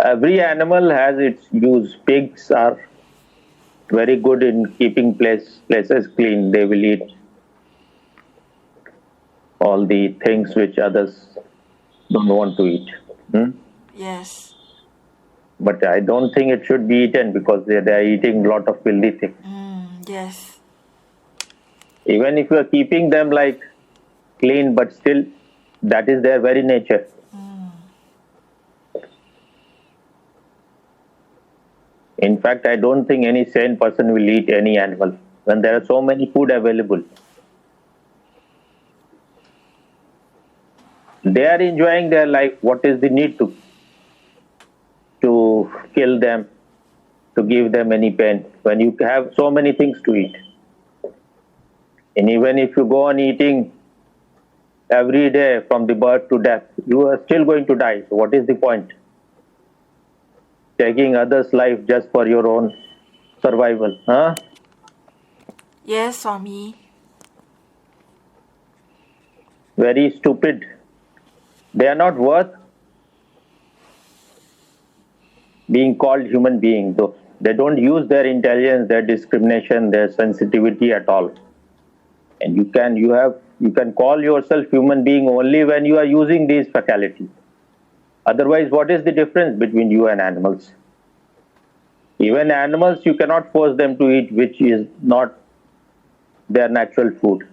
Every animal has its use. Pigs are very good in keeping places clean. They will eat all the things which others don't want to eat. Yes. But I don't think it should be eaten because they are eating a lot of filthy things. Yes. Even if you are keeping them like clean, but still that is their very nature. In fact, I don't think any sane person will eat any animal when there are so many food available. They are enjoying their life. What is the need to kill them, to give them any pain when you have so many things to eat? And even if you go on eating every day from the birth to death, you are still going to die. So what is the point? Taking others' life just for your own survival, huh? Yes, Swami. Very stupid. They are not worth being called human beings, though. They don't use their intelligence, their discrimination, their sensitivity at all. And you can call yourself human being only when you are using these faculties. Otherwise, what is the difference between you and animals? Even animals, you cannot force them to eat which is not their natural food.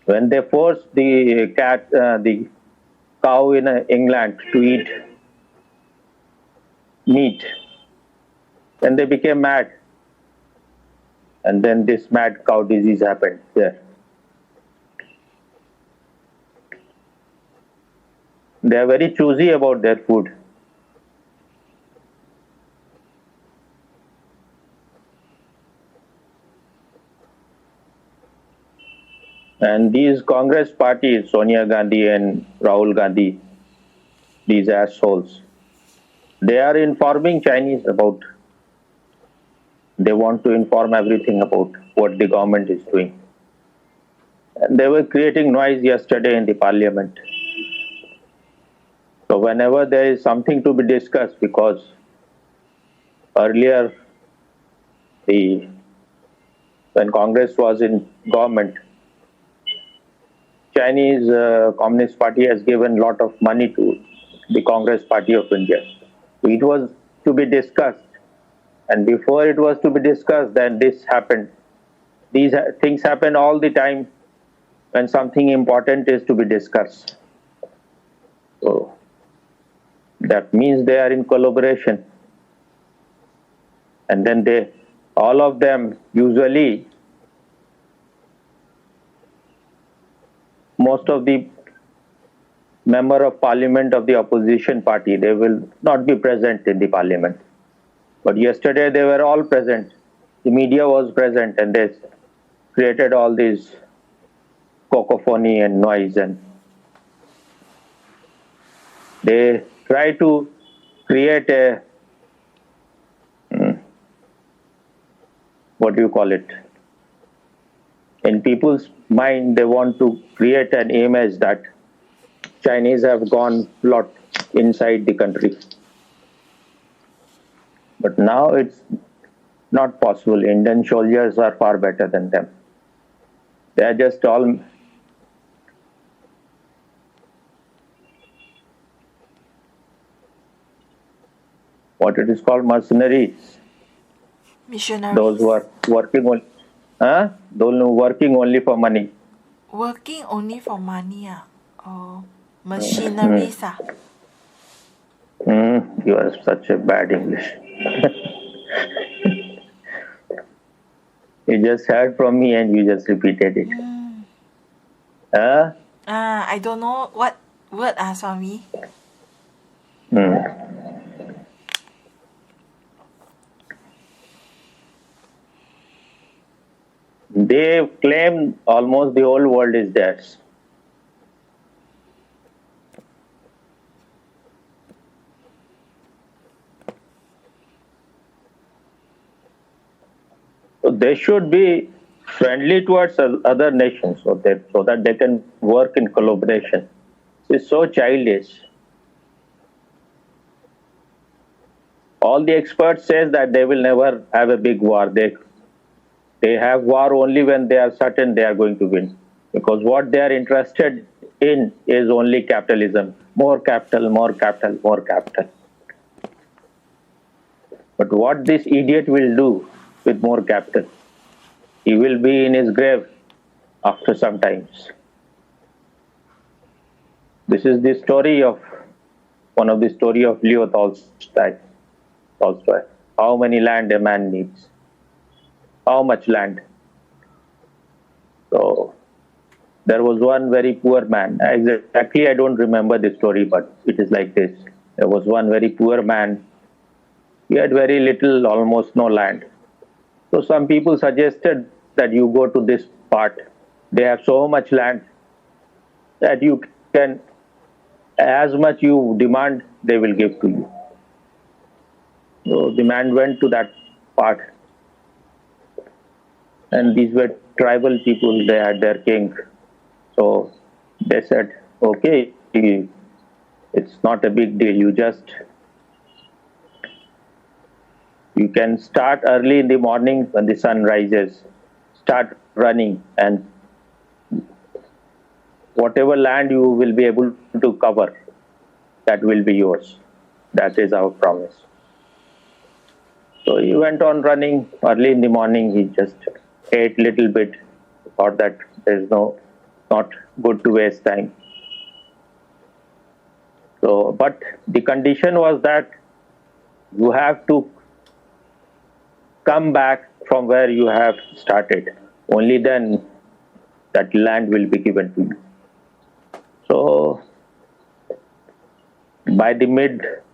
When they force the cow in England to eat meat, then they became mad. And then this mad cow disease happened there. They are very choosy about their food. And these Congress parties, Sonia Gandhi and Rahul Gandhi, these assholes, they are informing Chinese about, they want to inform everything about what the government is doing. And they were creating noise yesterday in the parliament. So whenever there is something to be discussed, because earlier when Congress was in government, Chinese Communist Party has given a lot of money to the Congress Party of India. It was to be discussed. And before it was to be discussed, then this happened. These things happen all the time when something important is to be discussed. So that means they are in collaboration. And then all of them usually, most of the member of parliament of the opposition party, they will not be present in the parliament. But yesterday they were all present. The media was present and they created all this cacophony and noise, and they try to create a, what do you call it? In people's mind, they want to create an image that Chinese have gone a lot inside the country. But now it's not possible. Indian soldiers are far better than them. They are just all what it is called, mercenaries. Missionaries. Those who are working only, those who are working only for money. Working only for money, or machineries, You are such a bad English. You just heard from me and you just repeated it. I don't know what word, Swami. They claim almost the whole world is theirs. So they should be friendly towards other nations so that they can work in collaboration. It's so childish. All the experts says that they will never have a big war. They have war only when they are certain they are going to win. Because what they are interested in is only capitalism. More capital, more capital, more capital. But what this idiot will do with more capital? He will be in his grave after some times. This is the story of one of the story of Leo Tolstoy. How many land a man needs? How much land? So there was one very poor man. Exactly, I don't remember the story, but it is like this. There was one very poor man. He had very little, almost no land. So some people suggested that you go to this part. They have so much land that you can, as much you demand, they will give to you. So the man went to that part. And these were tribal people, they had their king. So they said, okay, it's not a big deal. You can start early in the morning when the sun rises, start running, and whatever land you will be able to cover, that will be yours. That is our promise. So he went on running early in the morning. He just ate little bit, thought that there's not good to waste time. So, but the condition was that you have to come back from where you have started. Only then that land will be given to you. So by the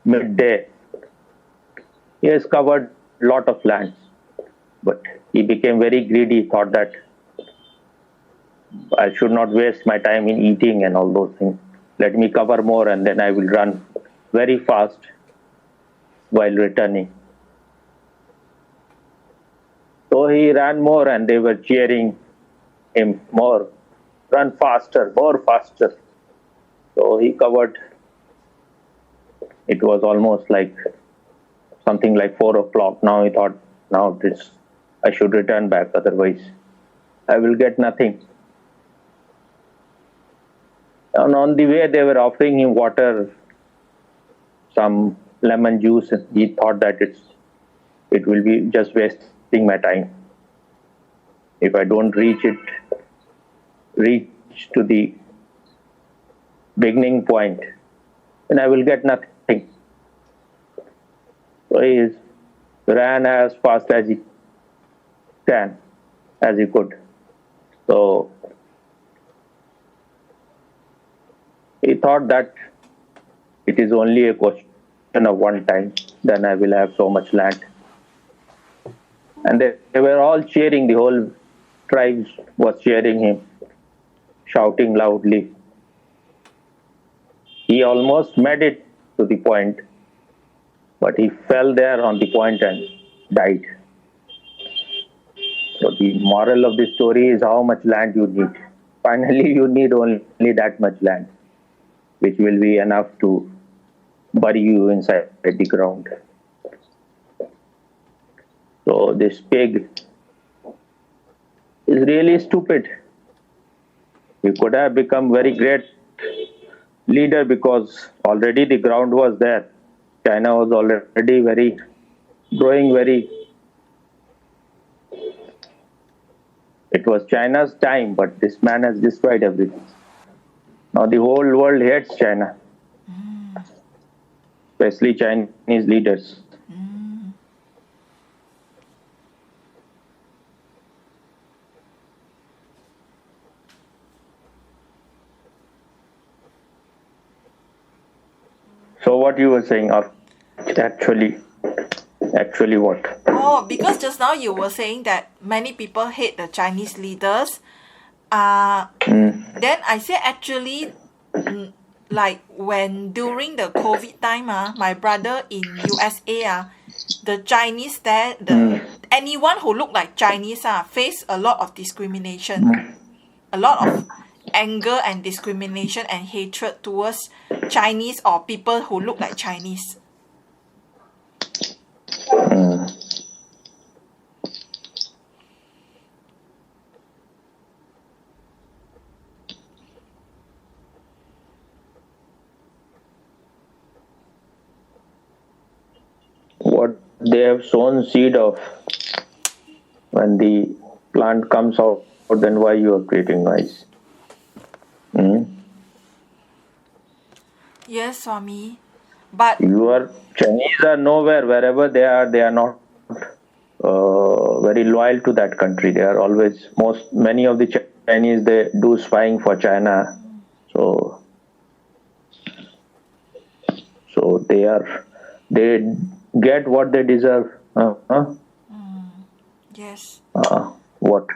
midday, he has covered lot of lands, but he became very greedy, thought that I should not waste my time in eating and all those things. Let me cover more and then I will run very fast while returning. So he ran more and they were cheering him more. Run faster, more faster. So he covered, it was almost like something like 4 o'clock. Now he thought, I should return back, otherwise I will get nothing. And on the way, they were offering him water, some lemon juice. He thought that it will be just wasting my time. If I don't reach to the beginning point, then I will get nothing. So he ran as fast as he could. So he thought that it is only a question of one time, then I will have so much land. And they were all cheering, the whole tribe was cheering him, shouting loudly. He almost made it to the point, but he fell there on the point and died. So the moral of the story is how much land you need. Finally, you need only that much land, which will be enough to bury you inside the ground. So this pig is really stupid. He could have become very great leader because already the ground was there. China was already growing very. It was China's time, but this man has destroyed everything. Now the whole world hates China, especially Chinese leaders. So what you were saying, or actually what? Oh, because just now you were saying that many people hate the Chinese leaders. Then I say actually, like when during the COVID time, my brother in USA, the Chinese there, anyone who look like Chinese face a lot of discrimination, a lot of anger and discrimination and hatred towards Chinese or people who look like Chinese. they have sown seed of, when the plant comes out, then why you are creating noise? Yes, Swami. But Your Chinese are nowhere. Wherever they are not very loyal to that country. They are always, many of the Chinese, they do spying for China. So they get what they deserve. yes. What?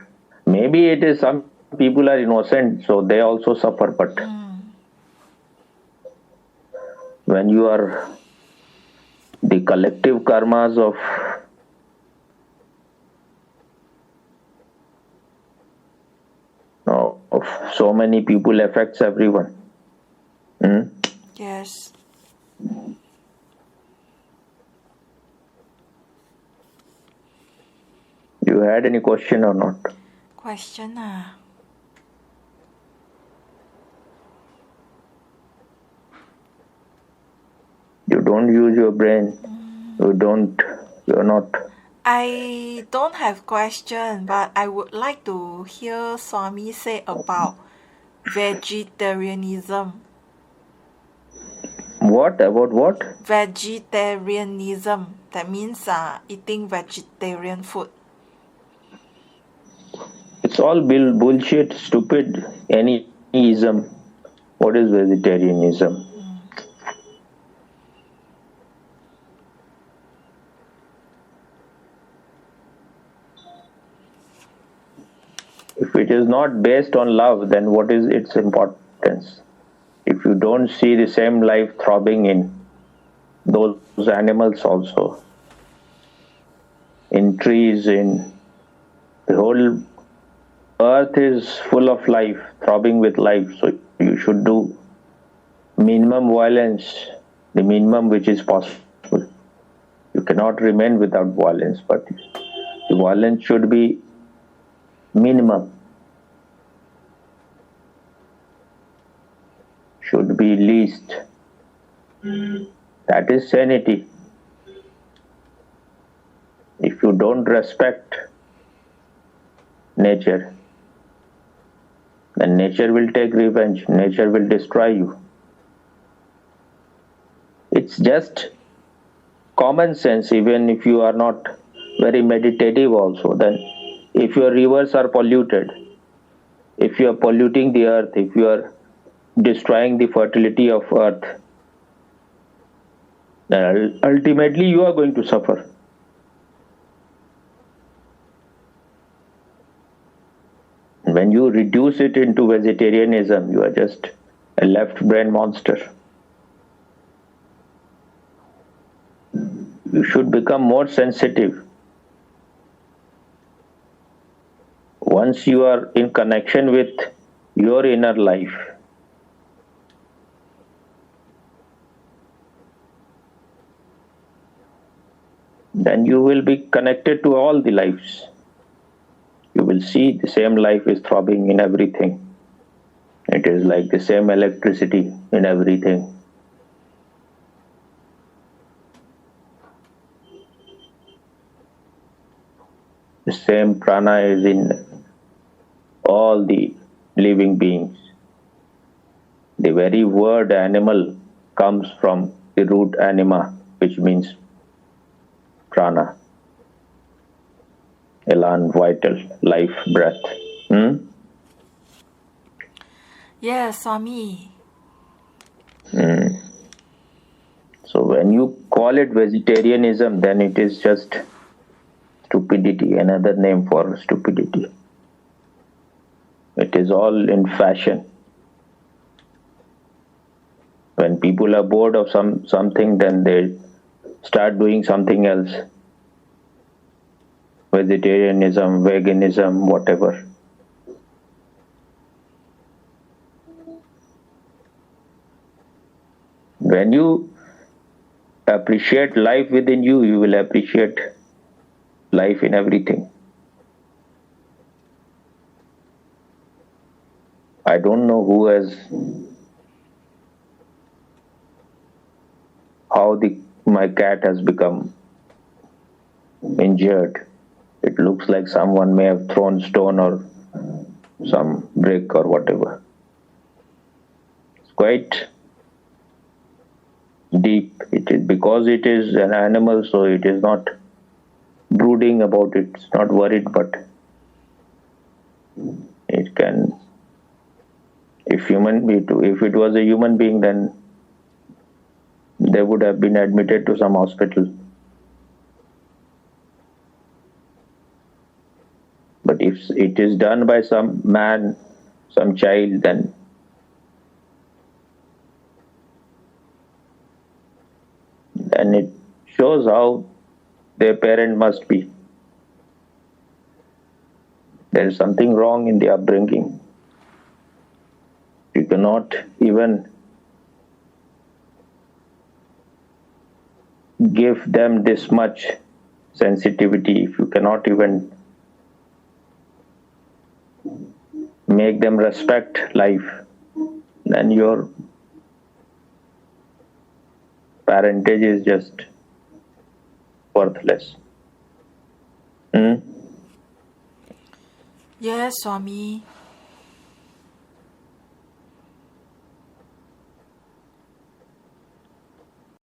Maybe it is some people are innocent, so they also suffer. But when you are the collective karmas of so many people affects everyone. Yes. You had any question or not? Question You don't use your brain. You're not. I don't have question, but I would like to hear Swami say about vegetarianism. What? About what? Vegetarianism. That means eating vegetarian food. It's all bullshit, stupid, anyism. What is vegetarianism? If it is not based on love, then what is its importance? If you don't see the same life throbbing in those animals also, in trees, in the whole earth is full of life, throbbing with life. So you should do minimum violence, the minimum which is possible. You cannot remain without violence, but the violence should be minimum, should be least. That is sanity. If you don't respect nature, then nature will take revenge, nature will destroy you. It's just common sense. Even if you are not very meditative also, then if your rivers are polluted, if you are polluting the earth, if you are destroying the fertility of earth, then ultimately you are going to suffer. When you reduce it into vegetarianism, you are just a left brain monster. You should become more sensitive. Once you are in connection with your inner life, then you will be connected to all the lives. You will see the same life is throbbing in everything. It is like the same electricity in everything. The same prana is in all the living beings. The very word animal comes from the root anima, which means prana, elan, vital, life, breath. Yes, Swami. So when you call it vegetarianism, then it is just stupidity, another name for stupidity. It is all in fashion. When people are bored of something, then they start doing something else. Vegetarianism, veganism, whatever. When you appreciate life within you, you will appreciate life in everything. I don't know how my cat has become injured. It looks like someone may have thrown stone or some brick or whatever. It's quite deep. It is because it is an animal, so it is not brooding about it. It's not worried, but it can. If it was a human being, then they would have been admitted to some hospital. But if it is done by some man, some child, then it shows how their parent must be. There is something wrong in the upbringing. You cannot even give them this much sensitivity, if you cannot even make them respect life, then your parentage is just worthless. Yes, Swami.